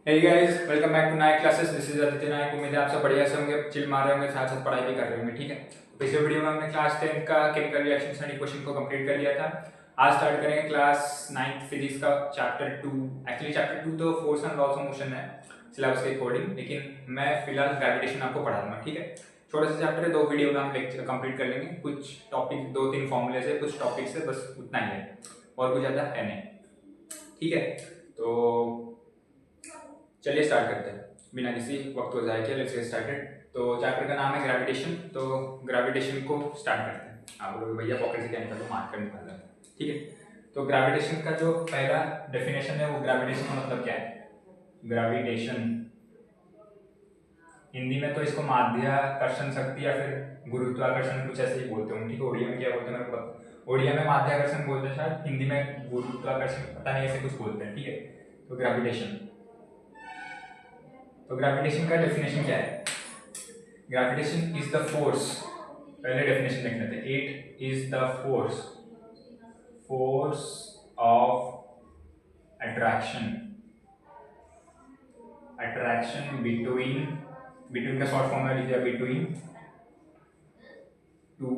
Hey guys, welcome back to Nayak Classes. This is Aditya Nayak. उम्मीद है आप सब बढ़िया से होंगे, चिल मार रहे होंगे, साथ साथ पढ़ाई भी कर रहे होंगे। ठीक है, पिछले वीडियो में हमने क्लास 10 का केमिकल रिएक्शंस एंड इक्वेशन को कंप्लीट कर लिया था। आज स्टार्ट करेंगे क्लास 9th फिजिक्स का चैप्टर 2। एक्चुअली चैप्टर 2 तो force and laws of motion है सिलेबस के अकॉर्डिंग, लेकिन मैं फिलहाल ग्रेविटेशन आपको पढ़ा दूंगा। ठीक है, छोटा सा चैप्टर है, 2 वीडियो में हम लेक्चर कंप्लीट कर लेंगे। कुछ टॉपिक 2-3 फॉर्मूले से, कुछ टॉपिक से, बस उतना ही है और कुछ ज़्यादा है नहीं। ठीक है, तो चलिए स्टार्ट करते हैं बिना किसी वक्त को ज़ाया किए। Let's get started. तो चैप्टर का नाम है ग्रेविटेशन। तो ग्रेविटेशन को स्टार्ट करते हैं। आप लोग भैया पॉकेट से क्या निकालो, मार्क कर निकाल। ठीक है, तो ग्रेविटेशन का जो पहला डेफिनेशन है वो ग्रेविटेशन का मतलब क्या है। ग्रेविटेशन हिंदी में तो इसको माध्याकर्षण शक्ति या फिर गुरुत्वाकर्षण कुछ ऐसे ही बोलते हैं। ठीक है, ओडिया में क्या बोलते हैं मेरे को पता। ओडिया में माध्याकर्षण बोलते हैं शायद, हिंदी में गुरुत्वाकर्षण, पता नहीं, ऐसे कुछ बोलते हैं। ठीक है, तो ग्रेविटेशन का डेफिनेशन क्या है। ग्रेविटेशन इज द फोर्स, पहले डेफिनेशन देख लेते हैं। It is the force of attraction between का शॉर्ट फॉर्म है, लिखिए बिटवीन टू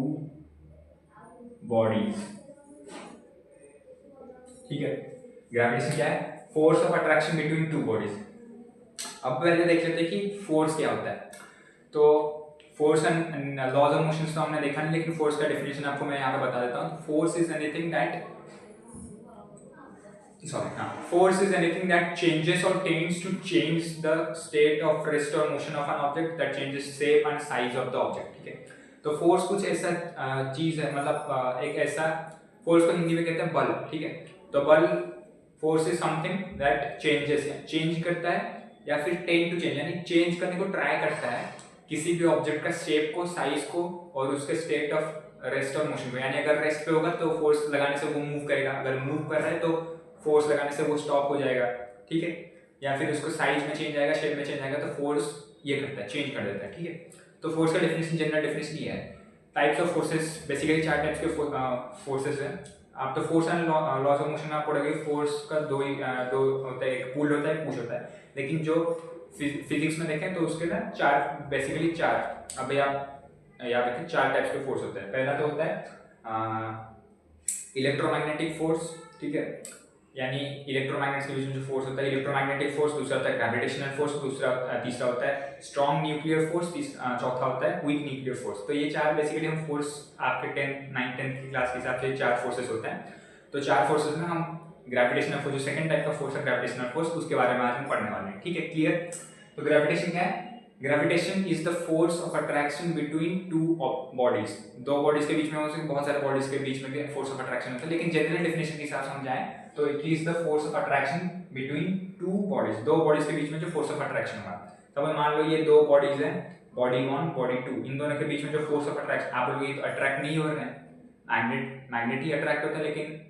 बॉडीज। ठीक है, ग्रेविटेशन क्या है, force of attraction between two bodies. अब पहले देख लेते हैं कि फोर्स क्या होता है। तो force and laws of motion तो हमने देखा नहीं, लेकिन फोर्स का डेफिनेशन आपको मैं यहाँ पे बता देता हूँ। Force is anything that changes or tends to change the state of rest or motion of an object that changes shape and size of the object. ठीक है, तो फोर्स कुछ ऐसा चीज है, मतलब एक ऐसा, फोर्स को हिंदी में कहते हैं बल। ठीक है, तो बल, force is something that change करता है या फिर टेंड टू चेंज, यानी चेंज करने को ट्राई करता है किसी भी ऑब्जेक्ट का शेप को, साइज को और उसके state of rest or motion को। यानी अगर रेस्ट पे होगा तो फोर्स लगाने से वो मूव करेगा, अगर मूव कर रहा है तो फोर्स लगाने से वो स्टॉप हो जाएगा। ठीक है, या फिर उसको साइज में चेंज आएगा, शेप में चेंज आएगा, तो फोर्स ये करता है, चेंज कर देता है। ठीक है, तो फोर्स का डेफिनेशन, जनरल डेफिनेशन ये है। Types of forces, basically 4 types के फोर्सेस हैं। आप तो force and laws of motion में आप पढ़ोगे, फोर्स का दो होता है, एक पुल होता है, एक पुश होता है। लेकिन जो फिजिक्स में देखें तो उसके ना बेसिकली चार, अभी आप याद रखें, 4 टाइप्स के फोर्स होते हैं। पहला तो होता है इलेक्ट्रोमैग्नेटिक फोर्स। ठीक है, यानी इलेक्ट्रोमैग्नेट्स के बीच में जो फोर्स होता है इलेक्ट्रोमैग्नेटिक फोर्स। दूसरा होता है ग्रेविटेशनल फोर्स। तीसरा होता है स्ट्रॉन्ग न्यूक्लियर फोर्स। चौथा होता है वीक न्यूक्लियर फोर्स। तो ये 4 बेसिकली हम फोर्स, आपके 9th की क्लास के हिसाब से 4 फोर्सेस होते हैं। तो 4 फोर्सेस में हम ग्रेविटेशनल फोर्स, जो सेकंड टाइप का फोर्स है ग्रेविटेशनल फोर्स, उसके बारे में आज हम पढ़ने वाले हैं। ठीक है, क्लियर। तो ग्रेविटेशन क्या है, gravitation is the force of attraction between two bodies. 2 bodies के बीच में हो सकते, बहुत सारे बॉडीज के बीच में भी फोर्स ऑफ अट्रैक्शन होता है, लेकिन जनरल डेफिनेशन के हिसाब से हम जाएं तो it is the force of attraction between 2 bodies. 2 bodies के बीच में जो फोर्स ऑफ अट्रैक्शन होगा। तो मान लो ये 2 बॉडीज हैं, बॉडी 1 बॉडी 2, इन दोनों के बीच में जो फोर्स ऑफ अट्रैक्शन, आप लोग ये तो अट्रैक्ट नहीं हो रहे हैं, मैग्नेट ही अट्रैक्ट होता है, लेकिन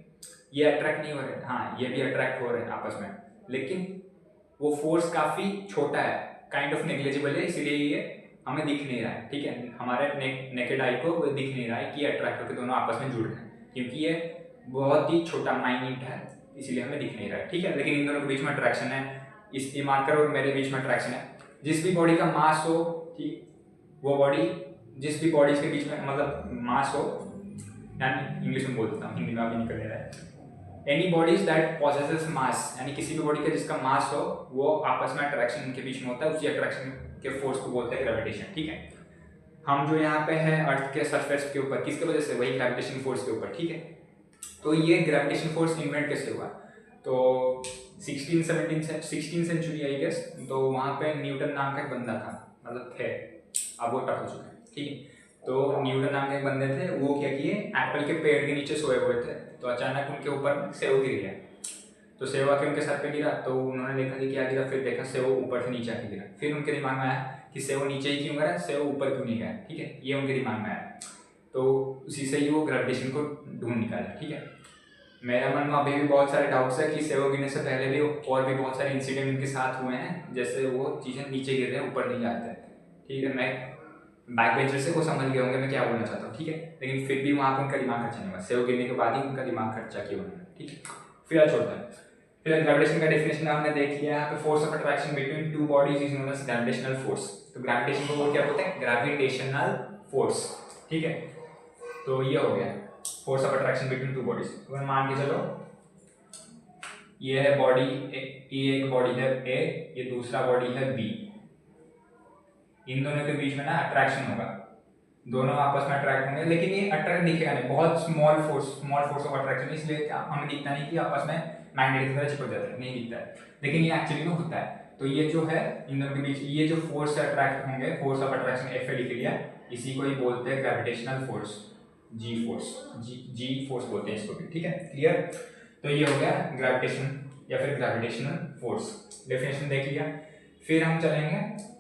ये अट्रैक्ट नहीं हो रहे हैं। हाँ, ये भी अट्रैक्ट हो रहे हैं आपस में, लेकिन वो फोर्स काफी छोटा है, काइंड ऑफ नेग्लिजिबल है, इसीलिए ये हमें दिख नहीं रहा है। ठीक है, हमारे नेकेड आई को वो दिख नहीं रहा है कि अट्रैक्ट होकर दोनों आपस में जुड़ रहे हैं, क्योंकि ये बहुत ही छोटा माइन्यूट है, इसीलिए हमें दिख नहीं रहा है। ठीक है, लेकिन इन दोनों के बीच में अट्रैक्शन है, इस मार्कर और मेरे बीच में अट्रैक्शन है। जिस भी बॉडी का मास हो, ठीक, वो बॉडी, जिस भी बॉडीज के बीच में मतलब मास हो, यानी इंग्लिश में बोल देता हूँ, हिंदी में अभी निकल रहा है, एनी बॉडीज दैट पॉसेसेस मास, यानी किसी भी बॉडी का जिसका मास हो, वो आपस में अट्रैक्शन के बीच में होता है, उसी अट्रैक्शन के फोर्स को बोलते हैं ग्रेविटेशन। ठीक है, हम जो यहाँ पे है अर्थ के सरफेस के ऊपर, किसके वजह से, वही ग्रेविटेशन फोर्स के ऊपर। ठीक है, तो ये ग्रेविटेशन फोर्स इन्वेंट कैसे हुआ, तो 16 सेंचुरी आई गेस, तो वहाँ पे न्यूटन नाम का एक बंदा था, मतलब थे, अब वो टप हो चुका है। ठीक है, तो न्यूटन नाम के एक बंदे थे, वो क्या किए, एप्पल के पेड़ के नीचे सोए हुए थे, तो अचानक उनके ऊपर सेव गिर गया। तो सेव आके उनके सर पे गिरा, तो उन्होंने देखा कि क्या गिरा, फिर देखा सेव ऊपर से नीचे आके गिरा। फिर उनके दिमाग में आया कि सेव नीचे ही क्यों गिरा, सेव ऊपर क्यों नहीं गया। ठीक है, ये उनके दिमाग में आया, तो उसी से ही वो ग्रेविटेशन को ढूंढ निकाला। ठीक है, मेरा मन में अभी भी बहुत सारे डाउट्स है कि सेव गिरने से पहले भी और भी बहुत सारे इंसिडेंट उनके साथ हुए हैं, जैसे वो चीज़ें नीचे गिर रहे हैं, ऊपर नहीं जाते हैं। ठीक है, मैं बैक बेंचर से वो समझ गए होंगे मैं क्या बोलना चाहता हूँ। ठीक है, लेकिन फिर भी वहाँ पर उनका दिमाग खर्चा नहीं हुआ, सेव गिरने के बाद ही उनका दिमाग खर्चा किया उन्होंने। ठीक है, फिर छोड़ता है। फिर ग्रेविटेशन का डेफिनेशन हमने देख लिया। यहाँ पे force of attraction between two bodies is known as gravitational force. तो ग्रेविटेशन को क्या बोलते हैं? Gravitational force. ठीक है, तो ये हो गया force of attraction between two bodies. तो मान के चलो ये है बॉडी, ये एक बॉडी है ए, ये दूसरा बॉडी है बी। इन दोनों के बीच में ना अट्रैक्शन होगा, दोनों आपस में अट्रैक्ट होंगे, लेकिन ये अट्रैक्ट दिखेगा नहीं, बहुत स्मॉल फोर्स ऑफ अट्रैक्शन, इसलिए हमें दिखता नहीं कि आपस में मैग्नेटिक की तरह चिपक जाता है, नहीं दिखता है, लेकिन ये एक्चुअली में होता है। तो ये जो है इन दोनों के बीच ये जो फोर्स से अट्रैक्ट होंगे, फोर्स ऑफ अट्रैक्शन एफ लिख लिया, इसी को ही बोलते हैं ग्रेविटेशनल फोर्स, जी फोर्स बोलते हैं इसको भी। ठीक है, क्लियर? तो ये हो गया ग्रेविटेशन या फिर ग्रेविटेशनल फोर्स, डेफिनेशन देख लिया। फिर हम चलेंगे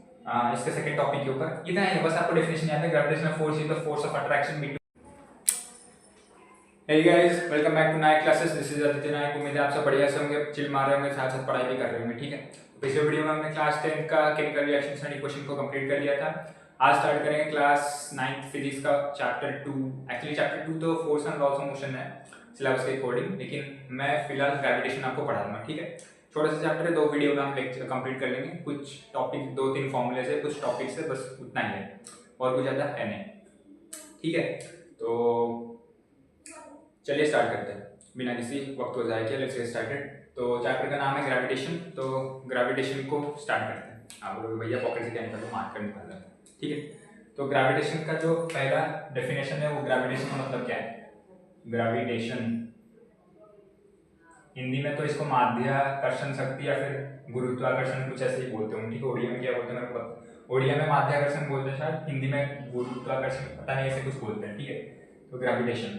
इसके सेकंड टॉपिक के ऊपर। इतना ही है बस, आपको डेफिनेशन याद है, gravitational force is the force of attraction between. Hey guys, welcome back to night classes. This is Aditya Nayak. उम्मीद है आप सब बढ़िया से होंगे, चिल मार रहे होंगे, साथ साथ पढ़ाई भी कर रहे होंगे। ठीक है, पिछले वीडियो में हमने क्लास 10 का केमिकल रिएक्शंस एंड इक्वेशन को कंप्लीट कर लिया था। आज स्टार्ट करेंगे क्लास 9th फिजिक्स का चैप्टर 2। एक्चुअली चैप्टर 2 तो force and laws of motion है सिलेबस के अकॉर्डिंग, लेकिन मैं फिलहाल ग्रेविटेशन आपको पढ़ा दूंगा। ठीक है, छोटा सा चैप्टर है, 2 वीडियो में हम लेक्चर कंप्लीट कर लेंगे। कुछ टॉपिक 2-3 फॉर्मूले से, कुछ टॉपिक से, बस उतना ही है और कुछ ज़्यादा है नहीं। ठीक है, तो चलिए स्टार्ट करते हैं बिना किसी वक्त को ज़ाया किए। Let's get started. तो चैप्टर का नाम है ग्रेविटेशन, तो ग्रेविटेशन को स्टार्ट करते हैं। आप लोग भैया पॉकेट से क्या निकालो, मार्क कर निकालना है। ठीक है, तो ग्रेविटेशन का जो पहला डेफिनेशन है वो ग्रेविटेशन का मतलब क्या है? ग्रेविटेशन हिंदी में तो इसको माध्याकर्षण शक्ति या फिर गुरुत्वाकर्षण कुछ ऐसे ही बोलते हैं। ठीक है, ओडिया में क्या बोलते हैं मेरे को पता, ओडिया में माध्याकर्षण बोलते हैं शायद, हिंदी में गुरुत्वाकर्षण, पता नहीं, ऐसे कुछ बोलते हैं। ठीक है, तो ग्रेविटेशन,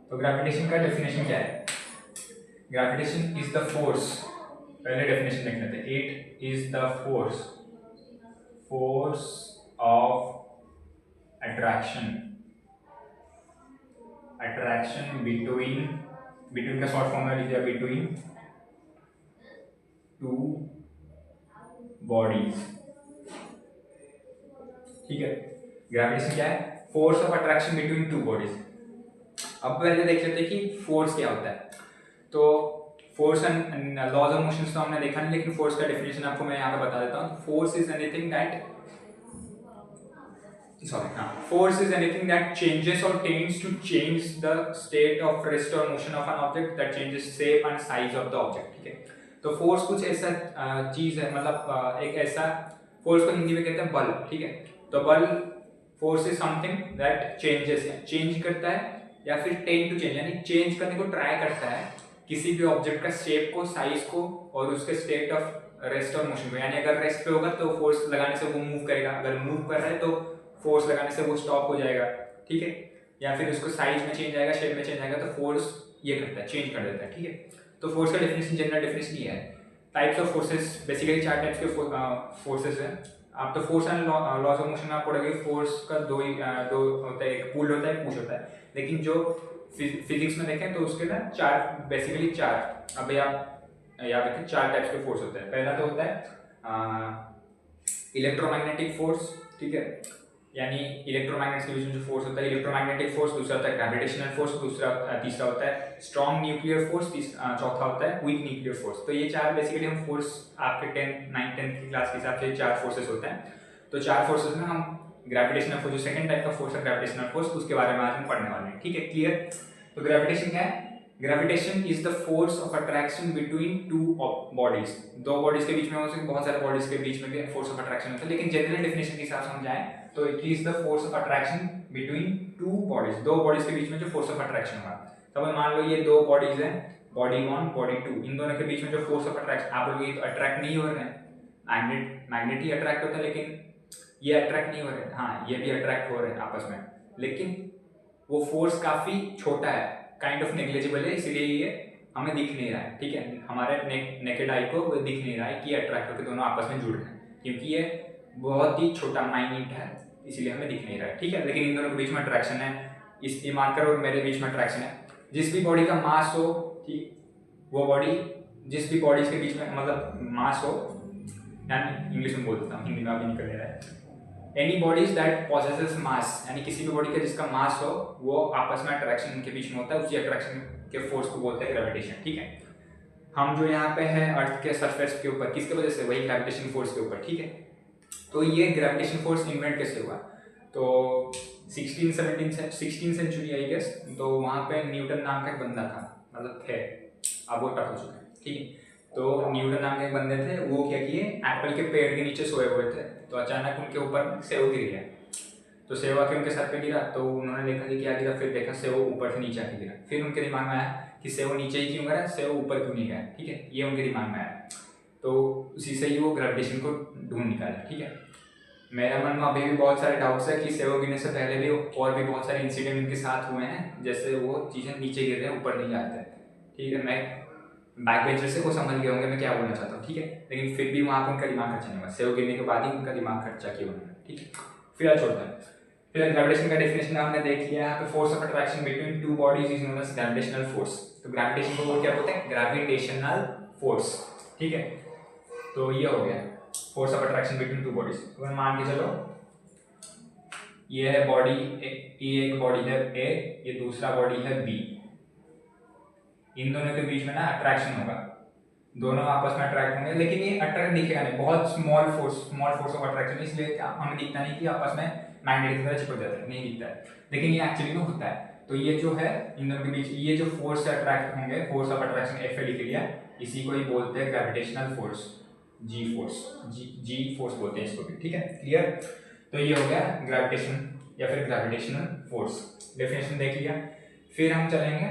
तो ग्रेविटेशन का डेफिनेशन क्या है? ग्रेविटेशन इज द फोर्स, पहले डेफिनेशन देख लेते हैं। It is the force of attraction between का शॉर्ट फॉर्म में लिख दिया, बिटवीन टू बॉडीज। ठीक है, ग्रेविटेशन क्या है? Force of attraction between two bodies. अब पहले देख लेते हैं कि फोर्स क्या होता है। तो force and laws of motion तो हमने देखा नहीं, लेकिन फोर्स का डेफिनेशन आपको मैं यहाँ पे बता देता हूँ। Force is anything that changes or tends to change the state of rest or motion of an object that changes shape and size of the object. ठीक है, तो फोर्स कुछ ऐसा चीज है, मतलब एक ऐसा, फोर्स को हिंदी में कहते हैं बल। ठीक है, तो बल, force is something that change करता है या फिर टेंड टू चेंज, यानी चेंज करने को ट्राई करता है किसी भी ऑब्जेक्ट का शेप को, साइज को और उसके state of rest or motion को। यानी अगर रेस्ट पे होगा तो फोर्स लगाने से वो मूव करेगा, अगर मूव कर रहा है तो फोर्स लगाने से वो स्टॉप हो जाएगा। ठीक है, या फिर उसको साइज में चेंज आएगा, शेप में चेंज आएगा, तो फोर्स ये करता है, चेंज कर देता है। ठीक है, तो फोर्स का डेफिनेशन, जनरल डेफिनेशन ये है। Types of forces, basically 4 types के फोर्सेस हैं। आप तो force and laws of motion में आप पढ़ोगे, फोर्स का दो होता है, एक पुल होता है, एक पुश होता है। लेकिन जो फिजिक्स में देखें तो उसके ना 4, बेसिकली 4, अभी आप याद रखें, 4 टाइप्स के फोर्स होते हैं। पहला तो होता है इलेक्ट्रोमैग्नेटिक फोर्स। ठीक है, यानी इलेक्ट्रोमैग्नेट्स के बीच में जो फोर्स होता है इलेक्ट्रोमैग्नेटिक फोर्स, दूसरा होता है ग्रेविटेशनल फोर्स, तीसरा होता है स्ट्रॉन्ग न्यूक्लियर फोर्स, चौथा होता है वीक न्यूक्लियर फोर्स। तो ये 4 बेसिकली हम फोर्स, आपके 9th की क्लास के हिसाब से 4 फोर्सेस होते हैं। तो 4 फोर्सेस में हम ग्रेविटेशनल फोर्स, जो सेकंड टाइप का फोर्स है ग्रेविटेशनल फोर्स, उसके बारे में आज हम पढ़ने वाले हैं। ठीक है, क्लियर? तो ग्रेविटेशन क्या है? Gravitation is the force of attraction between two bodies. 2 bodies के बीच में हो सकते, बहुत सारे बॉडीज के बीच में भी फोर्स ऑफ अट्रैक्शन होता है, लेकिन जनरल डेफिनेशन के हिसाब से हम जाएं तो it is the force of attraction between 2 bodies. 2 bodies के बीच में जो फोर्स ऑफ अट्रैक्शन होगा। तो मान लो ये 2 बॉडीज हैं, बॉडी 1 बॉडी 2, इन दोनों के बीच में जो फोर्स ऑफ अट्रैक्शन, आप लोग ये तो अट्रैक्ट नहीं हो रहे हैं, मैग्नेट ही अट्रैक्ट होता है, लेकिन ये अट्रैक्ट नहीं हो रहे हैं। हाँ, ये भी अट्रैक्ट हो रहे हैं आपस में, लेकिन वो फोर्स काफी छोटा है, काइंड ऑफ नेग्लिजिबल है, इसलिए ये हमें दिख नहीं रहा है। ठीक है, हमारे नेकेड आई को वो दिख नहीं रहा है कि अट्रैक्ट होकर दोनों आपस में जुड़ रहे हैं, क्योंकि ये बहुत ही छोटा माइन्यूट है, इसलिए हमें दिख नहीं रहा है। ठीक है, लेकिन इन दोनों के बीच में अट्रैक्शन है, इस मार्कर और मेरे बीच में अट्रैक्शन है। जिस भी बॉडी का मास हो, ठीक, वो बॉडी, जिस भी बॉडीज के बीच में मतलब मास हो, यानी इंग्लिश में बोल देता हूँ, हिंदी में अभी निकल रहा है, एनी बॉडीज दैट पॉसेसेस मास, यानी किसी भी बॉडी का जिसका मास हो, वो आपस में अट्रैक्शन के बीच में होता है, उसी अट्रैक्शन के फोर्स को बोलते हैं ग्रेविटेशन, ठीक है। हम जो यहाँ पे है अर्थ के सरफेस के ऊपर, किसके वजह से, वही ग्रेविटेशन फोर्स के ऊपर, ठीक है। तो ये ग्रेविटेशन फोर्स इन्वेंट कैसे हुआ, तो 16 सेंचुरी आई गेस, तो वहाँ पे न्यूटन नाम का एक बंदा था, मतलब थे, अब वो टक हो चुके हैं, ठीक है। तो न्यूटन नाम के एक बंदे थे, वो क्या किए, एप्पल के पेड़ के नीचे सोए हुए थे, तो अचानक उनके ऊपर सेव गिर गया, तो सेव आके उनके सर पे गिरा, तो उन्होंने देखा कि क्या गिरा, फिर देखा सेव ऊपर से नीचे आके गिरा, फिर उनके दिमाग में आया कि सेव नीचे ही क्यों गिरा, सेव ऊपर क्यों नहीं गया, ठीक है, ये उनके दिमाग में आया, तो उसी से ही वो ग्रेविटेशन को ढूंढ निकाला, ठीक है। मेरा मन में अभी भी बहुत सारे डाउट्स है कि सेव गिरने से पहले भी और भी बहुत सारे इंसिडेंट उनके साथ हुए हैं, जैसे वो चीज़ें नीचे गिर रहे हैं, ऊपर नहीं जाते हैं, ठीक है। मैं बैक बेंचर से वो समझ गए होंगे मैं क्या बोलना चाहता हूँ, ठीक है, लेकिन फिर भी वहाँ पर उनका दिमाग खर्चा नहीं हुआ, सेव गिरने के बाद ही उनका दिमाग खर्चा किया उन्होंने, ठीक है। फिर छोड़ता है, फिर ग्रेविटेशन का डेफिनेशन हमने देख लिया है, force of attraction between two bodies is known as gravitational force. तो ग्रेविटेशन को क्या बोलते हैं, ग्रेविटेशनल फोर्स, ठीक है। तो ये हो गया force of attraction between two bodies. अगर मान के चलो ये है बॉडी, ये एक बॉडी है ए, ये दूसरा बॉडी है बी, इन दोनों के बीच में ना अट्रैक्शन होगा, दोनों आपस में अट्रैक्ट होंगे, लेकिन ये अट्रैक्ट दिखेगा नहीं, बहुत स्मॉल फोर्स ऑफ अट्रैक्शन, इसलिए हमें दिखता नहीं कि आपस में मैग्नेट की तरह चिपक जाता है, नहीं दिखता है, लेकिन ये एक्चुअली में होता है। तो ये जो है इन दोनों के बीच ये जो फोर्स से अट्रैक्ट होंगे, फोर्स ऑफ अट्रैक्शन एफ लिख लिया, इसी को ही बोलते हैं ग्रेविटेशनल फोर्स, जी फोर्स बोलते हैं इसको भी, ठीक है, क्लियर। तो ये हो गया ग्रेविटेशन या फिर ग्रेविटेशनल फोर्स, डेफिनेशन देख लिया। फिर हम चलेंगे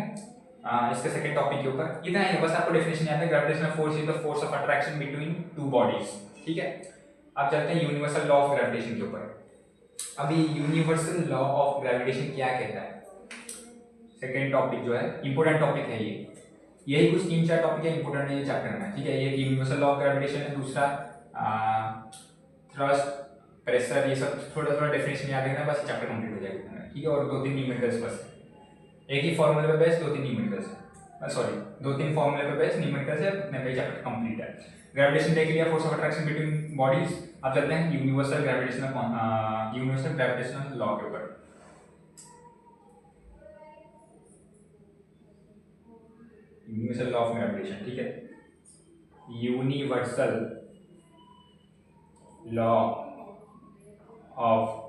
इसके सेकंड टॉपिक के ऊपर, इतना ही बस आपको डेफिनेशन याद है, gravitational force is the force of attraction between two bodies, ठीक है। अब चलते हैं यूनिवर्सल लॉ ऑफ ग्रेविटेशन के ऊपर। अभी यूनिवर्सल लॉ ऑफ ग्रेविटेशन क्या कहता है, सेकंड टॉपिक जो है इंपॉर्टेंट टॉपिक है, ये यही कुछ 3-4 टॉपिक है इंपॉर्टेंट है ये चैप्टर में, ठीक है। ये यूनिवर्सल लॉ ऑफ ग्रेविटेशन है, दूसरा थ्रस्ट, प्रेशर, ये सब थोड़ा थोड़ा डेफिनेशन याद रखना, बस चैप्टर कंप्लीट हो जाएगा, ठीक है। और 2-3 न्यूमेरिकल्स, बस एक ही फॉर्मूले पे बेस्ड 2-3 न्यूमेरिकल्स है, सॉरी 2-3 फॉर्मूले पे बेस्ड न्यूमेरिकल्स है, मेरा चैप्टर कंप्लीट है। ग्रेविटेशन देख लिया, force of attraction between bodies. अब चलते हैं यूनिवर्सल ग्रेविटेशनल लॉ के ऊपर। यूनिवर्सल लॉ ऑफ ग्रेविटेशन, ठीक है, universal law of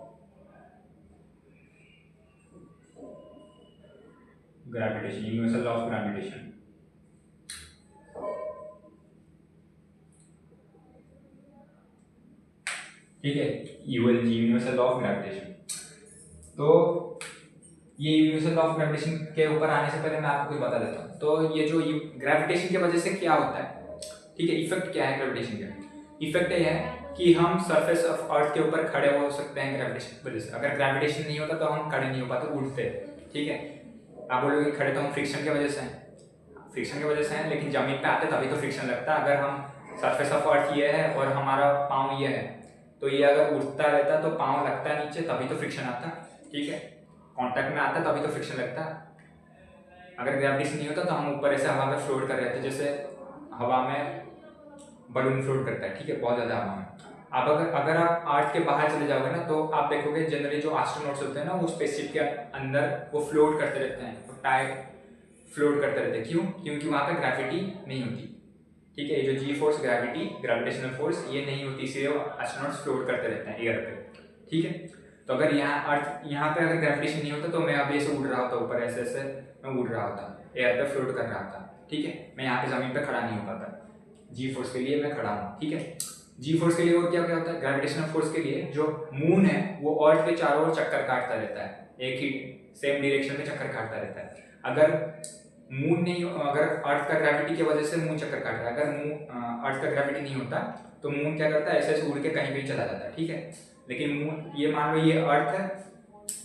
gravitation, universal law of gravitation, ठीक है, यूएलजी, यूनिवर्सल लॉ ऑफ ग्रेविटेशन। तो ये यूनिवर्सल लॉ ऑफ ग्रेविटेशन के ऊपर आने से पहले मैं आपको कुछ बता देता हूँ। तो ये जो ग्रेविटेशन की वजह से क्या होता है, ठीक है, इफेक्ट क्या है ग्रेविटेशन का, इफेक्ट ये है कि हम सरफेस ऑफ अर्थ के ऊपर खड़े हो सकते हैं ग्रेविटेशन की वजह से। अगर ग्रेविटेशन नहीं होता तो हम खड़े नहीं हो पाते, उल्टे, ठीक है। आप बोलोगे खड़े तो हम फ्रिक्शन की वजह से हैं, फ्रिक्शन की वजह से हैं, लेकिन जमीन पे आते तभी तो फ्रिक्शन लगता है। अगर हम सरफेस ऑफ अर्थ ये है और हमारा पाँव ये है, तो ये अगर उठता रहता तो पाँव लगता है नीचे, तभी तो फ्रिक्शन आता, ठीक है, कांटेक्ट में आता तभी तो फ्रिक्शन लगता। अगर ग्रेविटेशन नहीं होता तो हम ऊपर ऐसे हवा में फ्लोट कर रहे थे, जैसे हवा में बलून फ्लोट करता है, ठीक है, बहुत ज़्यादा हवा में। अब अगर आप अर्थ के बाहर चले जाओगे ना, तो आप देखोगे जनरली जो एस्ट्रोनॉट्स होते हैं ना, वो स्पेसशिप के अंदर वो फ्लोट करते रहते हैं, तो टायर फ्लोट करते रहते हैं, क्यों, क्योंकि वहाँ पे ग्रेविटी नहीं होती, ठीक है। ये जो जी फोर्स, ग्रेविटेशनल फोर्स, ये नहीं होती, इसलिए एस्ट्रोनॉट्स फ्लोट करते रहते हैं एयर पे, ठीक है। तो अगर यहाँ पे अगर ग्रेविटेशन नहीं होता तो मैं अभी ऐसे उड़ रहा होता ऊपर, ऐसे ऐसे मैं उड़ रहा होता, एयर पे फ्लोट कर रहा था, ठीक है। मैं यहाँ पे जमीन पे खड़ा नहीं हो पाता, जी फोर्स के लिए मैं खड़ा हूँ, ठीक है। जी फोर्स के लिए और क्या क्या होता है, ग्रेविटेशनल फोर्स के लिए जो मून है वो अर्थ के चारों ओर चक्कर काटता रहता है, एक ही सेम डायरेक्शन में चक्कर काटता रहता है। अगर मून नहीं, अगर अर्थ का ग्रेविटी की वजह से मून चक्कर काट रहा है, अगर अर्थ का ग्रेविटी नहीं होता तो मून क्या करता है, ऐसे ऐसे उड़ के कहीं भी चला जाता है, ठीक है। लेकिन मून, ये मान लो ये अर्थ है,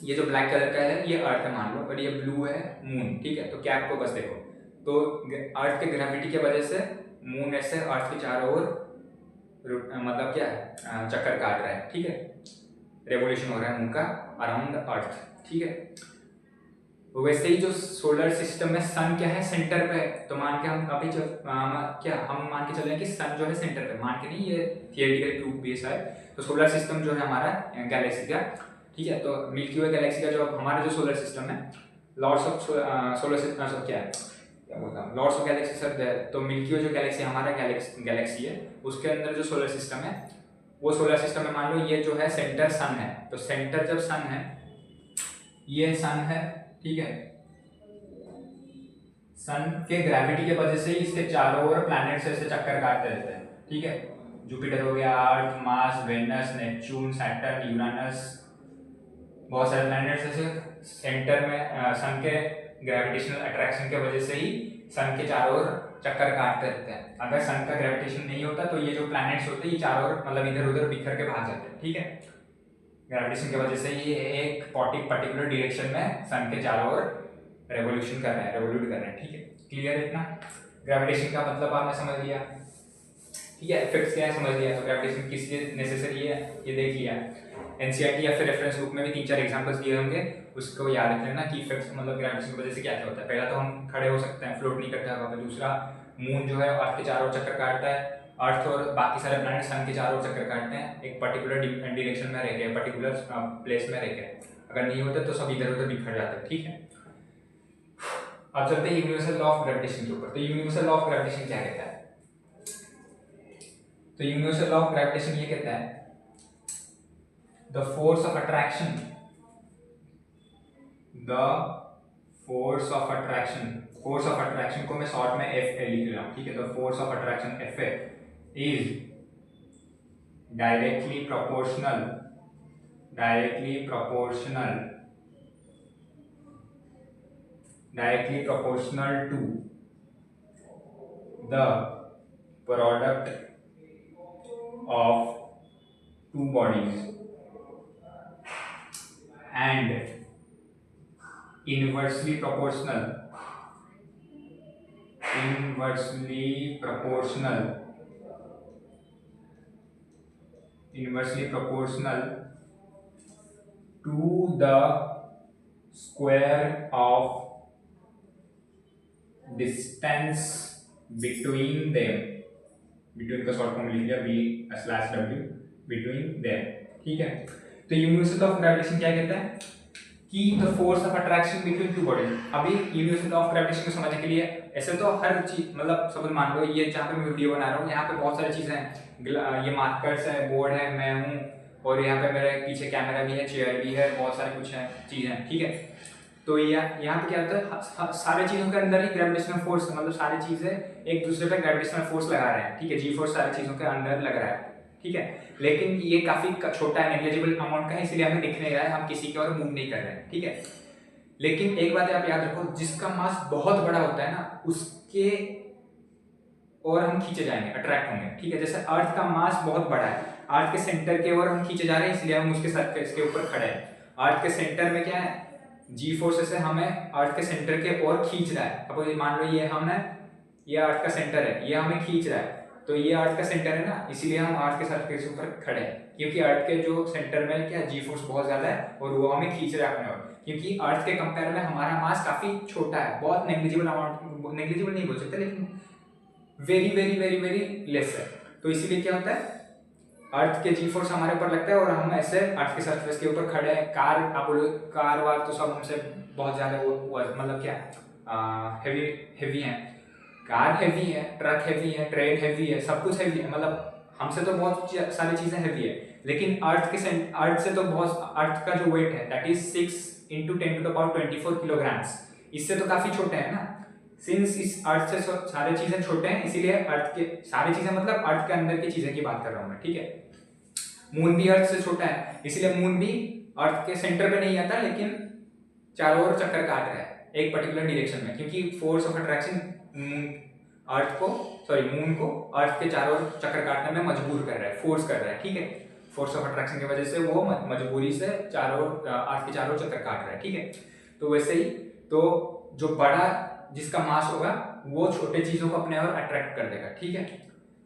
ये जो ब्लैक कलर का है ये अर्थ है मान लो, और ये ब्लू है मून, ठीक है। तो कैप को बस देखो, तो अर्थ के ग्रेविटी की वजह से मून ऐसे अर्थ के चारों ओर मतलब क्या है, चक्कर काट रहा है, ठीक है, रेवोल्यूशन हो रहा है मून का अराउंड अर्थ, ठीक है। वैसे ही जो सोलर सिस्टम में सन क्या है, सेंटर पे है, तो मान के हम अभी जो क्या हम मान के चल रहे हैं कि सन जो है सेंटर पे, मान के नहीं, ये थियोरेटिकल प्रूफ भी है। तो सोलर सिस्टम जो है हमारा गैलेक्सी का, ठीक है, तो मिल्की वे गैलेक्सी का जो हमारा जो सोलर सिस्टम है, लॉट्स ऑफ सोलर सिस्टम क्या है, क्या बोलता हूँ, lots of galaxies are there. तो मिल्की वे जो गैलेक्सी हमारा गैलेक्सी है उसके अंदर जो सोलर सिस्टम है, वो सोलर सिस्टम में मान लो ये जो है सेंटर सन है, तो सेंटर जब सन है, ये सन है, ठीक है, सन के ग्रेविटी के वजह से ही इसके चारों ओर प्लैनेट्स ऐसे चक्कर काटते रहते हैं, ठीक है। जुपिटर हो गया, Earth, Mars, Venus, Neptune, Saturn, Uranus, बहुत सारे प्लैनेट्स ऐसे सेंटर में सन के ग्रेविटेशनल अट्रैक्शन की वजह से ही सन के चारों ओर चक्कर काटते रहते हैं। अगर सन का ग्रेविटेशन नहीं होता तो ये जो प्लैनेट्स होते हैं ये चारों ओर मतलब इधर उधर बिखर के भाग जाते हैं, ठीक है। ग्रेविटेशन की वजह से ये एक पर्टिकुलर डायरेक्शन में सन के चारों ओर रेवोल्यूट कर रहे हैं, ठीक है। क्लियर इतना? ग्रेविटेशन का मतलब आपने समझ लिया, ठीक है। इफेक्ट्स क्या है समझ लिया, तो ग्रेविटेशन किस लिए नेसेसरी है ये देख लिया। एनसीईआरटी या फिर रेफरेंस बुक में भी 3-4 एग्जांपल्स दिए होंगे, उसको याद रख लेना कि इफेक्ट्स मतलब ग्रेविटेशन की वजह से क्या क्या होता है। पहला तो हम खड़े हो सकते हैं, फ्लोट नहीं करते हवा में। दूसरा, मून जो है अर्थ के चारों ओर चक्कर काटता है, अर्थ और बाकी सारे प्लैनेट सन के चारों ओर चक्कर काटते हैं एक पर्टिकुलर डायरेक्शन में रह के, पर्टिकुलर प्लेस में रह के। अगर नहीं होते तो सब इधर उधर बिखर जाते हैं, ठीक है। अब चलते हैं यूनिवर्सल लॉ ऑफ ग्रेविटेशन के ऊपर। तो यूनिवर्सल लॉ ऑफ ग्रेविटेशन क्या कहता है? तो यूनिवर्सल लॉ ऑफ ग्रेविटेशन ये कहता है the force of attraction force of attraction को मैं शॉर्ट में एफ ए लिख रहा हूं, ठीक है। The force of attraction F A is directly proportional to the product of two bodies and inversely proportional to the square of distance between them, between का short form लिख लिया b/w, between them, ठीक है। तो universal of gravitation क्या कहता है कि the force of attraction between two bodies. अभी यूनिवर्सल ऑफ ग्रेविटेशन को समझने के लिए ऐसे तो हर चीज मतलब सब मान लो ये जहाँ पे मैं वीडियो बना रहा हूँ यहाँ पे बहुत सारी चीजें हैं, ये मार्कर्स है, बोर्ड है, मैं हूँ, और यहाँ पे मेरे पीछे कैमरा भी है, चेयर भी है, बहुत सारे कुछ है चीजें, ठीक है। तो यहाँ पे क्या होता है, सारे चीजों के अंदर ही ग्रेविटेशनल फोर्स, मतलब सारी चीजें एक दूसरे पे ग्रेविटेशनल फोर्स लगा रहे हैं, ठीक है। जी फोर्स सारी चीजों के अंदर लग रहा है, ठीक है। लेकिन ये काफी छोटा है, नेग्लिजिबल अमाउंट का है, इसलिए हमें दिख नहीं रहा है, हम किसी की ओर मूव नहीं कर रहे हैं, ठीक है। लेकिन एक बात आप याद रखो, जिसका मास बहुत बड़ा होता है ना उसके और हम खींचे जाएंगे, अट्रैक्ट होंगे, ठीक है। जैसे अर्थ का मास बहुत बड़ा है, अर्थ के सेंटर के ओर हम खींचे जा रहे हैं, इसलिए हम उसके साथ इसके ऊपर खड़े हैं। अर्थ के सेंटर में क्या है, जी फोर्स से हमें अर्थ के सेंटर के ओर खींच रहा है। अब मान लो ये हमने, ये अर्थ का सेंटर है, ये हमें खींच रहा है, तो ये अर्थ का सेंटर है ना, इसीलिए हम अर्थ के सरफेस के ऊपर खड़े हैं, क्योंकि अर्थ के जो सेंटर में क्या जी फोर्स बहुत ज्यादा है और वो हमें खींच रहा है अपने ओर, क्योंकि अर्थ के कंपेयर में हमारा मास काफी छोटा है, बहुत नेग्लिजिबल अमाउंट, नेग्लिजिबल नहीं बोल सकते लेकिन very very very very less है। तो इसीलिए क्या होता है, अर्थ के जी फोर्स हमारे ऊपर लगता है और हम ऐसे अर्थ के सरफेस के ऊपर खड़े हैं। कार आप बोलो, कार वार तो सब हमसे बहुत ज्यादा वो मतलब क्या हेवी है, कार हेवी है, ट्रक हेवी है, ट्रेन हेवी है, सब कुछ हेवी है, मतलब हमसे तो बहुत सारी चीजें हेवी है। लेकिन अर्थ से तो बहुत, अर्थ का जो वेट है दैट इज 6 × 10⁻24 किलोग्राम्स, इससे तो काफी छोटे हैं ना। सिंस इस अर्थ से सारी चीजें छोटे हैं, इसीलिए अर्थ के सारी चीजें मतलब अर्थ के अंदर की चीजें की बात कर रहा हूं मैं, ठीक है। मून भी अर्थ से छोटा है, इसलिए मून भी अर्थ के सेंटर पे नहीं आता, लेकिन चारों ओर चक्कर काट रहा है एक पर्टिकुलर डायरेक्शन में, क्योंकि फोर्स ऑफ अट्रैक्शन मून को अर्थ के चारों ओर चक्कर काटने में मजबूर कर रहा है, फोर्स कर रहा है, ठीक है। फोर्स ऑफ अट्रैक्शन की वजह से वो मजबूरी से चारों अर्थ के चारों चक्कर काट रहा है, ठीक है। तो वैसे ही तो जो बड़ा जिसका मास होगा वो छोटे चीजों को अपने ओर अट्रैक्ट कर देगा, ठीक है।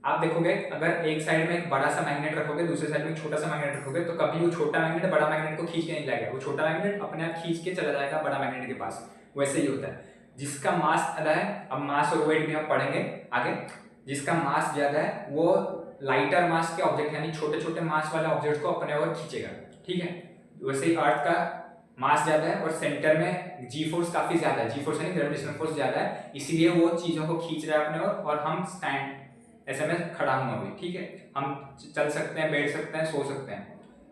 आप देखोगे अगर एक साइड में एक बड़ा सा मैग्नेट रखोगे, दूसरे साइड में एक छोटा सा मैग्नेट रखोगे, तो कभी वो छोटा मैग्नेट बड़ा मैग्नेट को खींच के नहीं लाएगा, वो छोटा मैग्नेट अपने आप खींच के चला जाएगा बड़ा मैग्नेट के पास। वैसे ही होता है, जिसका मास ज्यादा है, अब मास और वेट भी हम पढ़ेंगे आगे, जिसका मास ज्यादा है वो लाइटर मास के ऑब्जेक्ट यानी छोटे छोटे मास वाले ऑब्जेक्ट को अपने ओर खींचेगा, ठीक है। वैसे ही अर्थ का मास ज्यादा है और सेंटर में जी फोर्स काफी ज्यादा है, जी फोर्स यानी ग्रेविटेशनल फोर्स ज्यादा है, इसीलिए वो चीजों को खींच रहा है अपने ओर और हम स्टैंड ऐसे में खड़ा हूं अभी, ठीक है। हम चल सकते हैं, बैठ सकते हैं, सो सकते हैं।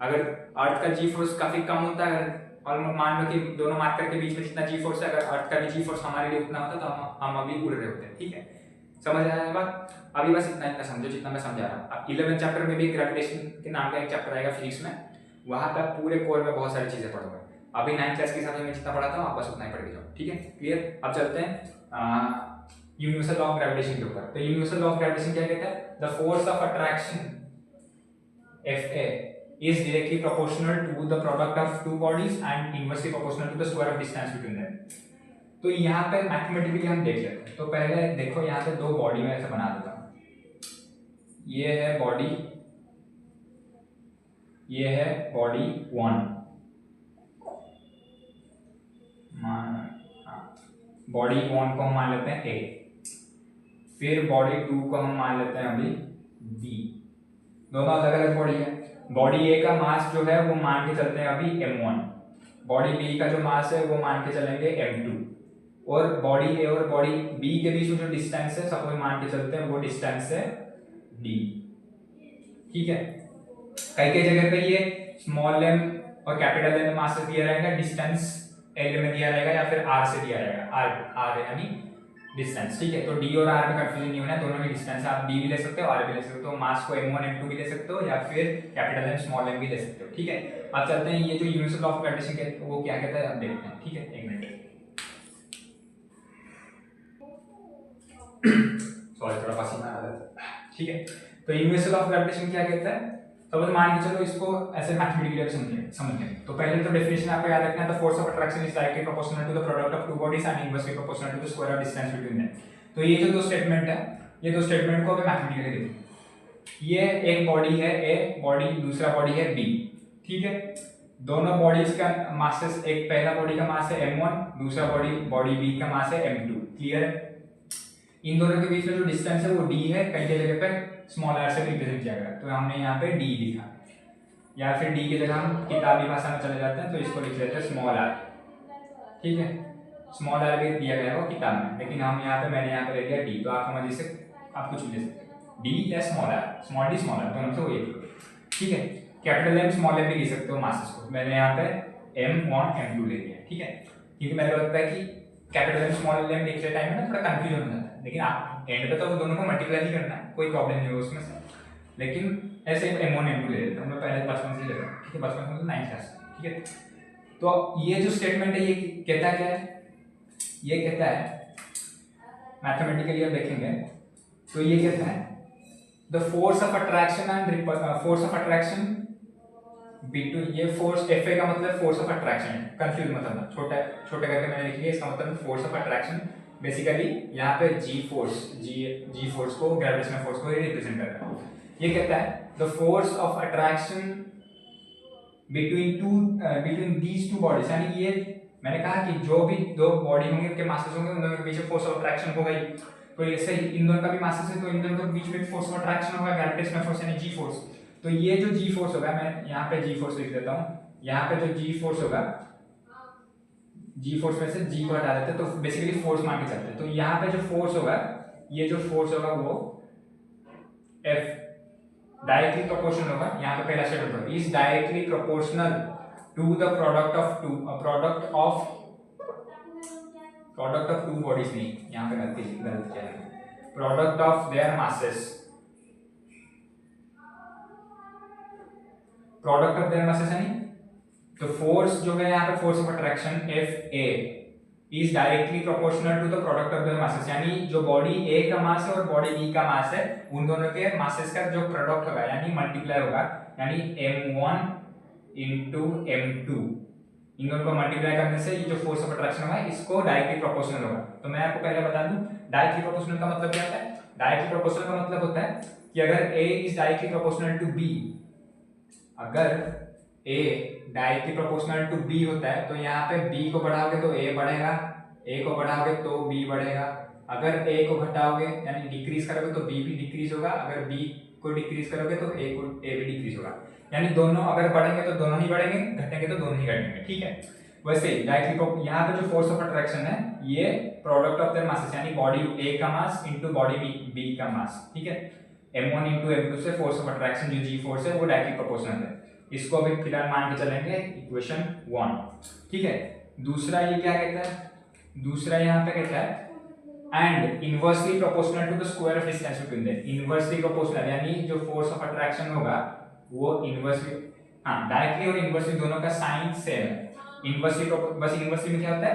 अगर अर्थ का जी फोर्स काफी कम होता है, और मान लो कि दोनों मार्कर के बीच में जितना जी फोर्स है, अगर अर्थ का भी जी फोर्स हमारे लिए उतना होता तो हम अभी उड़ रहे होते हैं, ठीक है। समझ आया है बात? अभी बस इतना समझो जितना मैं समझा रहा हूँ। अब 11 चैप्टर में भी ग्रेविटेशन के नाम का एक चैप्टर आएगा फिजिक्स में, वहां पर पूरे कोर में बहुत सारी चीजें पढ़ोगे। अभी 9th क्लास के हिसाब से मैं जितना पढ़ाता हूँ आप बस उतना ही पढ़ के जाओ, ठीक है, क्लियर। अब चलते हैं यूनिवर्सल लॉ ऑफ ग्रेविटेशन के ऊपर। तो यूनिवर्सल लॉ ऑफ ग्रेविटेशन क्या कहता है? The force of attraction Fa is directly proportional to the product of two bodies and inversely proportional to the square of distance between them. तो यहाँ पे mathematically हम देख लेते हैं। तो पहले देखो यहाँ पे दो बॉडी में ऐसे बना देता हूँ, ये है बॉडी, ये है बॉडी 1, बॉडी 1 को हम मान लेते हैं A, फिर बॉडी 2 को हम मान लेते हैं अभी B। दोनों अलग अलग बॉडी है। बॉडी ए का मास जो है वो मान के चलते हैं अभी m1, बॉडी बी का जो मास है वो मान के चलेंगे m2, और बॉडी ए और बॉडी बी के बीच में जो डिस्टेंस है सपोज मान के चलते हैं वो डिस्टेंस है d, ठीक है। कई कई जगह पे ये स्मॉल m और कैपिटल m मास से दिया रहेगा, डिस्टेंस l में दिया रहेगा या फिर r से दिया रहेगा, r यानी डिस्टेंस, ठीक है। तो d और r में कंफ्यूजन नहीं होना है, दोनों में डिस्टेंस है। आप d भी ले सकते हो, r भी ले सकते हो, मास को m1 m2 भी ले सकते हो या फिर कैपिटल M स्मॉल m भी ले सकते हो, ठीक है। अब चलते हैं ये जो यूनिवर्सल लॉ ऑफ ग्रेविटेशन के वो क्या कहता है अब देखते हैं, ठीक है, एक मिनट सॉरी थोड़ा पसीना आ रहा है, ठीक है। तो यूनिवर्सल लॉ ऑफ ग्रेविटेशन क्या कहता है? तो मान के चलो इसको ऐसे मैथमेटिकली समझेंगे। तो पहले तो डेफिनेशन आपको याद रखना है, the force of attraction is directly proportional to the product of two bodies and inversely proportional to the square of distance between them. तो ये जो दो स्टेटमेंट है, ये दो स्टेटमेंट को हमें मैथमेटिकली देखें। ये एक बॉडी है A, बॉडी दूसरा बॉडी है B, ठीक है। दोनों बॉडीज का मासेस, एक पहला बॉडी का मास है m1, दूसरा बॉडी B का मास है m2, क्लियर है। इन दोनों के बीच में जो डिस्टेंस है वो d है, कई जगह पे स्मॉल r से रिप्रेजेंट किया गया, तो हमने यहाँ पे d लिखा, या फिर d की जगह हम किताबी भाषा में चले जाते हैं तो इसको लिख लेते हैं स्मॉल r, ठीक है। स्मॉल r भी दिया गया है वो किताब में, लेकिन हम यहाँ पे मैंने यहाँ पे ले लिया d, तो आप समझ से आप कुछ भी ले सकते हैं, d या small r, small d small r दोनों से वो एक, ठीक है। कैपिटल M स्मॉल m भी लिख सकते हो मासेस को, मैंने यहाँ पे m1 m2 ले लिया, ठीक है। क्योंकि मेरे को लगता है कि कैपिटल M स्मॉल m लिखते टाइम में थोड़ा कंफ्यूजन हो जाता है, लेकिन आप एंड पे तो वो दोनों को मल्टीप्लाई ही करना है, कोई प्रॉब्लम नहीं है उसमें से। लेकिन ऐसे m1 m2 ले लेता हूं मैं, पहले बचपन से ले रहा हूं, ठीक है, बचपन से 9th क्लास, ठीक है। तो ये जो स्टेटमेंट है ये कहता क्या है? ये कहता है मैथमेटिकली आप देखेंगे तो ये कहता है the force of attraction and force of attraction between, ये फोर्स Fa का मतलब फोर्स ऑफ अट्रैक्शन है, कंफ्यूज मत होना, छोटा छोटा करके मैंने लिख लिया, इसका मतलब फोर्स ऑफ अट्रैक्शन बेसिकली यहाँ पे जी फोर्स को, ग्रेविटेशनल फोर्स को रिप्रेजेंट कर रहा है। ये कहता है the force of attraction between these two bodies, यानी ये मैंने कहा कि जो भी दो बॉडी होंगे उनके मासेस होंगे, उन दोनों के बीच फोर्स ऑफ अट्रैक्शन होगा ही, तो ऐसे ही इन दोनों का भी मासेस है तो इन दोनों के बीच में फोर्स ऑफ अट्रैक्शन होगा, ग्रेविटेशनल फोर्स यानी जी फोर्स। तो ये जो जी फोर्स होगा, मैं यहाँ पे जी फोर्स लिख देता हूँ, यहाँ पे जो जी फोर्स होगा, जी फोर्स में से जी को हटा देते हैं तो बेसिकली फोर्स मान के चलते हैं। तो यहाँ पे जो फोर्स होगा, ये जो फोर्स होगा वो F डायरेक्टली प्रोपोर्शनल होगा, यहाँ पे पहला स्टेटमेंट होगा, is directly proportional to the product of two bodies, नहीं यहाँ पे गलत किया है, product of their masses, product of their masses यानी तो फोर्स जो है यहाँ पे force of attraction Fa is directly proportional to the product of their masses, यानी जो बॉडी A का मास है और बॉडी B का मास है उन दोनों के मासेस का जो प्रोडक्ट होगा यानी मल्टीप्लाई होगा, यानी m1 into m2, इन दोनों को मल्टीप्लाई करने से ये जो फोर्स ऑफ अट्रैक्शन होगा इसको डायरेक्टली प्रोपोर्शनल होगा। तो मैं आपको पहले बता दूं डायरेक्टली प्रोपोर्शनल का मतलब क्या होता है? डायरेक्टली प्रोपोर्शनल का मतलब होता है कि अगर A is directly proportional to B, अगर A directly proportional to B होता है तो यहाँ पे B को बढ़ाओगे तो A बढ़ेगा, A को बढ़ाओगे तो B बढ़ेगा, अगर A को घटाओगे यानी डिक्रीज करोगे तो B भी डिक्रीज होगा, अगर B को डिक्रीज करोगे तो A भी डिक्रीज होगा, यानी दोनों अगर बढ़ेंगे तो दोनों ही बढ़ेंगे, घटेंगे तो दोनों ही घटेंगे, ठीक है। वैसे डायरेक्टली यहाँ पे जो फोर्स ऑफ अट्रैक्शन है ये प्रोडक्ट ऑफ देयर मासेस यानी बॉडी ए का मास इनटू बॉडी बी का मास, ठीक है। m1 इनटू m2 से फोर्स ऑफ अट्रैक्शन जो g फोर्स है वो डायरेक्टली प्रोपोर्शनल है। इसको अभी फिलहाल मान के चलेंगे इक्वेशन 1, ठीक है। दूसरा ये क्या कहता है, दूसरा यहाँ पे कहता है and inversely proportional to the square of distance between them. Inversely proportional यानी जो फोर्स ऑफ अट्रैक्शन होगा वो इनवर्सली, हाँ डायरेक्टली और इनवर्सली दोनों का साइन सेम है। इनवर्सली बस इनवर्सली में क्या होता है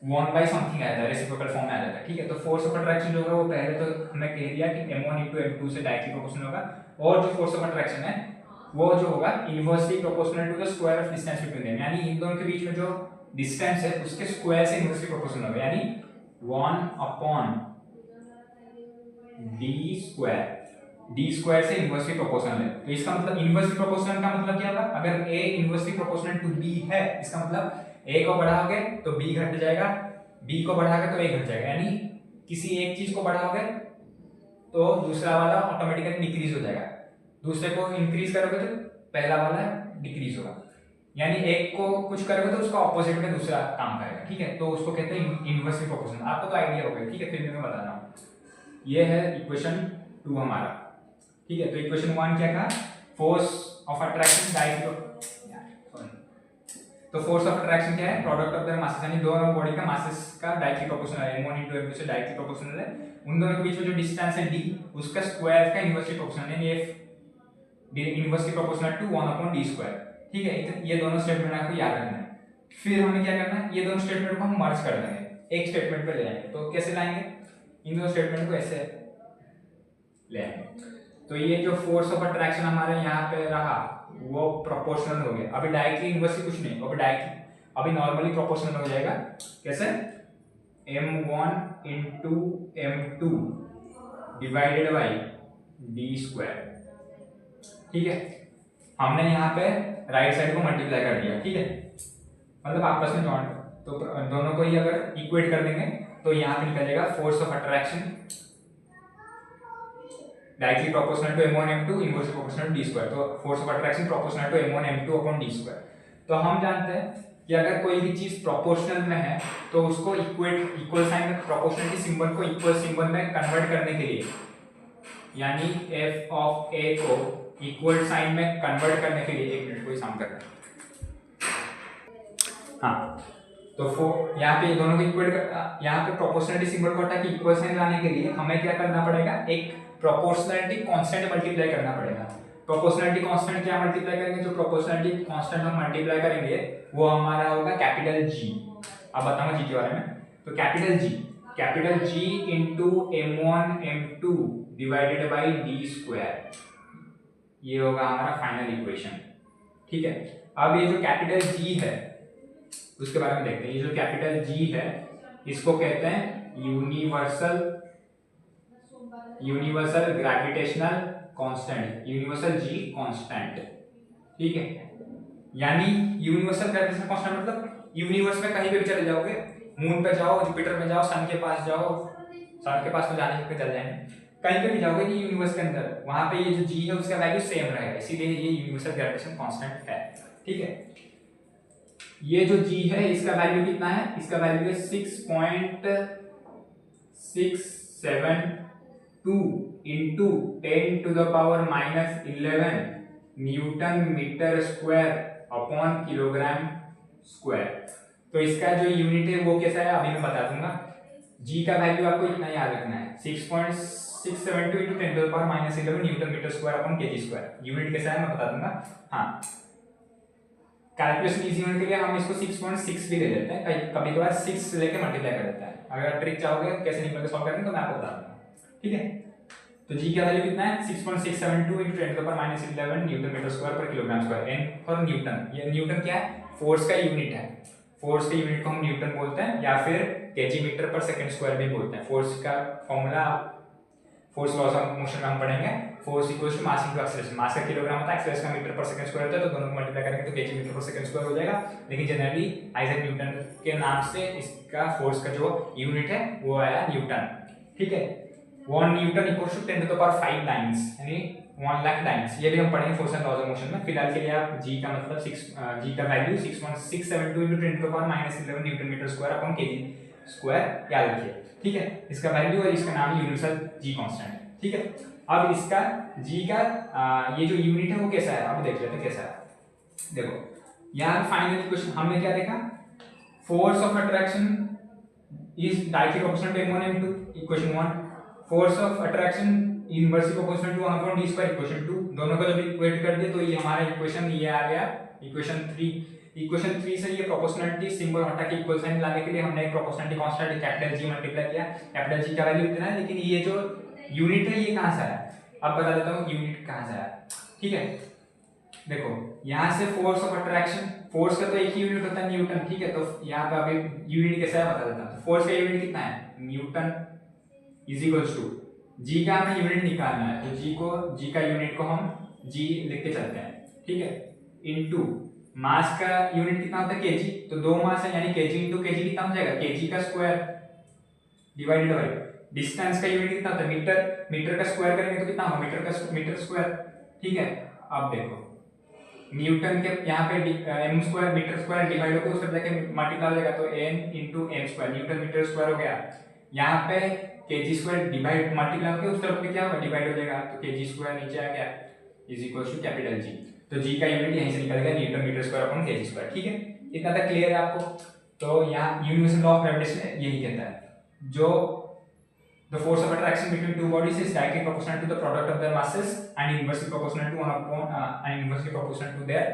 1 बाई समथिंग आ जाता है, रेसिप्रोकल फॉर्म में आ जाता है, ठीक है। तो फोर्स ऑफ अट्रैक्शन जो होगा वो पहले तो हमने कह दिया कि m1 इनटू m2 से डायरेक्टली प्रोपोर्शनल होगा, और जो फोर्स ऑफ अट्रैक्शन है वो जो होगा inversely proportional to the square of distance between them, यानी इन दोनों के बीच में जो डिस्टेंस है उसके स्क्वायर से इनवर्सली प्रोपोर्शनल होगा, यानी 1 अपॉन डी स्क्वायर से इनवर्सली प्रोपोर्शनल है। तो इसका मतलब इनवर्सली प्रोपोर्शनल का मतलब क्या होगा, अगर a inversely proportional to b है, इसका मतलब a को बढ़ाओगे तो b घट जाएगा, b को बढ़ाओगे तो a घट जाएगा, यानी किसी एक चीज को बढ़ाओगे तो दूसरा वाला ऑटोमेटिकली डिक्रीज हो जाएगा, दूसरे को इंक्रीज करोगे तो पहला वाला डिक्रीज होगा, यानी एक को कुछ करोगे तो उसका ऑपोजिट में दूसरा काम करेगा, ठीक है। तो उसको कहते हैं इनवर्सली प्रोपोर्शनल। आपको तो आइडिया हो गया, ठीक है। फिर मैं बता रहा हूं, ये है इक्वेशन 2 हमारा, ठीक है। तो इक्वेशन 1 क्या कहा, फोर्स ऑफ अट्रैक्शन डायरेक्टली, तो फोर्स ऑफ अट्रैक्शन क्या है, प्रोडक्ट ऑफ देयर मासेस, यानी दोनों बॉडी का मासेस का डायरेक्टली प्रोपोर्शनल है, m1 इनटू m2 से डायरेक्टली प्रोपोर्शनल है। उन दोनों के बीच में जो डिस्टेंस है d उसका स्क्वायर का इनवर्सली प्रोपोर्शनल, यानी f inversely proportional to 1 upon d square, ठीक है। ये दोनों स्टेटमेंट आपको याद रखना है। फिर हमें क्या करना है, ये दोनों स्टेटमेंट को हम मर्ज कर देंगे, एक स्टेटमेंट पे ले आएंगे। तो कैसे लाएंगे, इन दोनों स्टेटमेंट को ऐसे ले आएंगे। तो ये जो फोर्स ऑफ अट्रैक्शन हमारे यहाँ पे रहा वो प्रोपोर्शनल हो गया, अभी डायरेक्टली इनवर्सली कुछ नहीं, अभी डायरेक्टली अभी नॉर्मली प्रोपोर्शनल हो जाएगा। कैसे, m1 into m2 divided by d square, ठीक है। हमने यहाँ पे राइट साइड को मल्टीप्लाई कर दिया, ठीक है, मतलब आपस में जॉइंट, तो दोनों को ही अगर इक्वेट कर देंगे तो यहाँ पे निकलेगा force of attraction directly proportional to m1 m2 inversely proportional to d square. तो force of attraction proportional to m1 m2 upon d square. तो हम जानते हैं कि अगर कोई भी चीज प्रोपोर्शनल में है तो उसको इक्वल साइन में प्रोपोर्शनलिटी सिंबल को इक्वल सिंबल में कन्वर्ट करने के लिए, यानी f ऑफ a को इक्वल साइन में कन्वर्ट करने के लिए, एक मिनट कोई साउंड कर रहा है, हाँ। तो यहाँ पे दोनों को इक्वल यहाँ पे प्रोपोर्शनलिटी सिंबल को हटा के इक्वल साइन लाने के लिए हमें क्या करना पड़ेगा, एक प्रोपोर्शनलिटी कांस्टेंट मल्टीप्लाई करना पड़ेगा। प्रोपोर्शनलिटी कांस्टेंट क्या मल्टीप्लाई करेंगे, जो प्रोपोर्शनलिटी कांस्टेंट हम मल्टीप्लाई करेंगे वो हमारा होगा कैपिटल G। अब बताऊंगा G के बारे में। तो capital G into m1 m2 divided by d square, ये होगा हमारा फाइनल इक्वेशन, ठीक है। अब ये जो कैपिटल G है उसके बारे में देखते हैं। ये जो कैपिटल G है इसको कहते हैं universal gravitational constant, universal G constant, ठीक है। यानी यूनिवर्सल ग्रेविटेशनल कांस्टेंट मतलब यूनिवर्स में कहीं पे भी चले जाओगे, मून पे जाओ, जुपिटर में जाओ, सन के पास जाओ, सन के पास तो जाने के चल जाएंगे, कहीं पे भी जाओगे ये यूनिवर्स के अंदर, वहां पे ये जो G है उसका वैल्यू सेम रहेगा, इसीलिए ये यूनिवर्सल ग्रेविटेशन कांस्टेंट है, ठीक है। ये जो G है इसका वैल्यू कितना है, इसका वैल्यू है 6.672 into 10 to the power -11 newton metre square upon kilogram square. तो इसका जो यूनिट है वो कैसा है अभी मैं बता दूंगा। G का वैल्यू आपको इतना याद रखना है, 6.672 into 10 to the power -11 newton metre square upon KG square. Unit कैसा है मैं बता दूंगा, हाँ। कैलकुलेशन इजी होने के लिए हम इसको 6.6 भी ले लेते हैं, कभी कभार 6 लेके मल्टीप्लाई कर देते हैं। अगर ट्रिक चाहोगे कैसे निकल के सॉल्व करेंगे तो मैं आपको बता दूंगा, ठीक है। तो G का वैल्यू कितना है 6.672 into 10 to the power -11 newton metre square पर kilogram square. n for newton, ये न्यूटन क्या है, फोर्स का यूनिट है, फोर्स के यूनिट को हम न्यूटन बोलते हैं या फिर केजी मीटर पर सेकंड स्क्वायर भी बोलते हैं। फोर्स का formula force laws of motion में हम पढ़ेंगे, force equals to mass into acceleration. Mass का किलोग्राम होता है, एक्सीलरेशन का मीटर पर सेकंड स्क्वायर होता है, तो दोनों को मल्टीप्लाई करेंगे तो केजी मीटर पर सेकंड स्क्वायर हो जाएगा। लेकिन जनरली आइजैक न्यूटन के नाम से इसका फोर्स का जो यूनिट है वो आया न्यूटन, ठीक है। 1 newton equals to 10 to the power 5 times, यानी 1 लाख टाइम्स। ये भी हम पढ़ेंगे force and laws of motion में। फिलहाल के लिए आप g का मतलब 6 g का value 61672 into 10 to the power -11 newton metre square upon KG square याद रखिए, ठीक है। इसका वैल्यू और इसका नाम यूनिवर्सल g कांस्टेंट है, ठीक है। अब इसका g का ये जो यूनिट है वो कैसा है, अब देख लेते हैं कैसा है। देखो यहाँ फाइनल इक्वेशन हमने क्या देखा, force of attraction is directly proportional to m1 m2 equation 1, force of attraction inversely proportional to 1 upon d square equation 2। दोनों को जब इक्वेट कर दिए तो ये हमारा इक्वेशन ये आ गया इक्वेशन 3। इक्वेशन 3 से ये प्रोपोर्शनलिटी सिंबल हटा के इक्वल साइन लाने के लिए हमने एक proportionality constant capital G multiply किया। कैपिटल G का वैल्यू इतना है, लेकिन ये जो यूनिट है ये कहां से आया, अब बता देता हूं यूनिट कहां से आया, ठीक है। देखो यहां से फोर्स ऑफ अट्रैक्शन, फोर्स का तो एक ही यूनिट होता है न्यूटन, ठीक है। तो यहां पे अभी यूनिट कैसा है बता देता हूं। तो फोर्स का यूनिट कितना है, न्यूटन इज इक्वल्स टू जी का हमें यूनिट निकालना है, तो जी का यूनिट को हम जी लिख के चलते हैं, ठीक है, इनटू मास का यूनिट कितना होता है केजी, तो 2 मास है यानी केजी इनटू केजी कितना हो जाएगा, केजी का स्क्वायर डिवाइडेड बाय डिस्टेंस का यूनिट कितना होता है मीटर, मीटर का स्क्वायर करेंगे तो कितना होगा मीटर स्क्वायर, ठीक है। अब देखो न्यूटन के यहाँ पे m square metre square divide होकर उस पर जाके मल्टीप्लाई हो जाएगा, तो n into m square newton metre square हो गया। यहाँ पे kg स्क्वायर डिवाइड मल्टीप्लाई होकर उस तरफ पे क्या होगा डिवाइड हो जाएगा, तो kg स्क्वायर नीचे आ गया is equal to capital G। तो G का यूनिट यहीं से निकल गया newton metre square upon kg square, ठीक है। इतना तक क्लियर है आपको। तो यहाँ यूनिवर्सल लॉ ऑफ ग्रेविटेशन यही कहता है, जो the force of attraction between two bodies is directly proportional to the product of their masses and inversely proportional to 1 upon and inversely proportional to their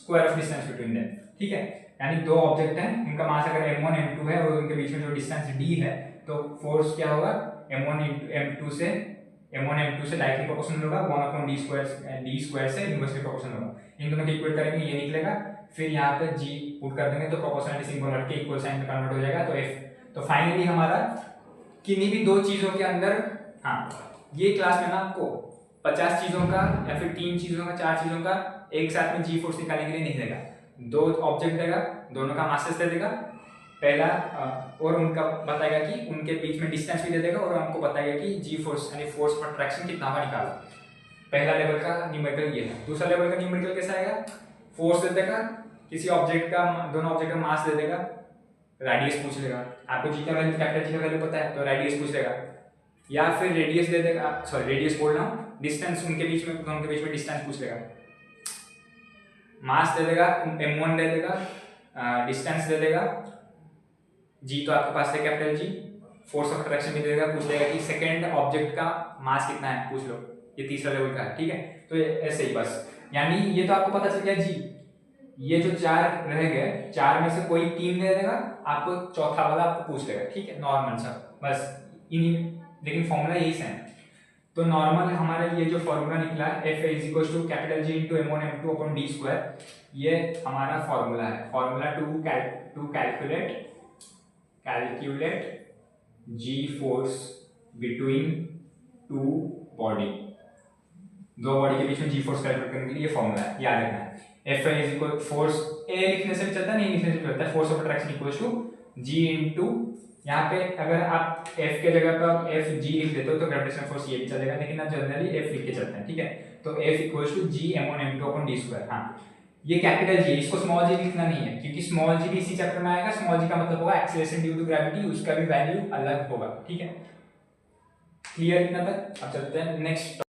square of distance between them, ठीक है। यानी दो object हैं, उनका मास अगर m1 m2 है और उनके बीच में जो डिस्टेंस d है, तो फोर्स क्या होगा m1 m2 से डायरेक्टली प्रोपोर्शनल होगा 1 अपॉन d स्क्वायर से इनवर्सली प्रोपोर्शनल होगा। इन दोनों को इक्वल करेंगे ये निकलेगा, फिर यहाँ पे g पुट कर देंगे तो प्रोपोर्शनलिटी सिंबल हट के इक्वल साइन में कन्वर्ट हो जाएगा, तो f। तो फाइनली हमारा किन्हीं भी दो चीजों के अंदर, हाँ ये क्लास में ना आपको 50 चीजों का या फिर 3 चीजों का 4 चीजों का एक साथ में जी फोर्स निकालने के लिए नहीं देगा। 2 ऑब्जेक्ट देगा, दोनों का मासेस दे देगा पहला, और उनका बताएगा कि उनके बीच में डिस्टेंस भी दे देगा, और हमको बताएगा कि जी फोर्स यानी फोर्स ऑफ अट्रैक्शन कितना होगा निकालो। पहला लेवल का न्यूमेरिकल ये है। दूसरा लेवल का न्यूमेरिकल कैसा आएगा, फोर्स दे देगा, किसी ऑब्जेक्ट का दोनों ऑब्जेक्ट का मास दे देगा, रेडियस पूछ लेगा, आपको जी का वैल्यू कैपिटल जी का वैल्यू पता है तो रेडियस पूछ लेगा, या फिर रेडियस दे देगा, सॉरी रेडियस बोल रहा हूँ, डिस्टेंस उनके बीच में, दोनों के बीच में डिस्टेंस पूछ लेगा, मास दे देगा m1 दे देगा, डिस्टेंस दे देगा, जी तो आपके पास है capital G, force of attraction भी दे देगा, पूछ लेगा कि सेकंड ऑब्जेक्ट का मास कितना है पूछ लो, ये तीसरा लेवल का है, ठीक है। तो ऐसे ही बस, यानी ये तो आपको पता चल गया जी, ये जो 4 रह गए, 4 में से कोई 3 दे देगा आपको, चौथा वाला आपको पूछ लेगा, ठीक है, नॉर्मल सा बस इन्हीं, लेकिन फॉर्मूला यही सेम। तो नॉर्मल हमारा ये जो फॉर्मूला निकला F is equal to capital G into m1 m2 upon d square, ये हमारा फॉर्मूला है, formula to calculate G force between 2 body, 2 body के बीच में G फोर्स कैलकुलेट करने के लिए ये फॉर्मूला है, याद रखना है। F is equal force A लिखने से भी चलता है, नहीं लिखने से भी चलता है, force of attraction equals to G into, यहाँ पे अगर आप F के जगह पर F G लिख देते हो तो ग्रेविटेशनल फोर्स ये भी चलेगा, लेकिन आप जनरली F लिख के चलते हैं, ठीक है। तो F equals to G m1 m2 upon d square. हाँ ये कैपिटल G, इसको स्मॉल g लिखना नहीं है, क्योंकि स्मॉल g भी इसी चैप्टर में आएगा। स्मॉल g का मतलब होगा एक्सीलरेशन ड्यू टू ग्रेविटी, उसका भी वैल्यू अलग होगा, ठीक है। क्लियर इतना तक, अब चलते हैं नेक्स्ट।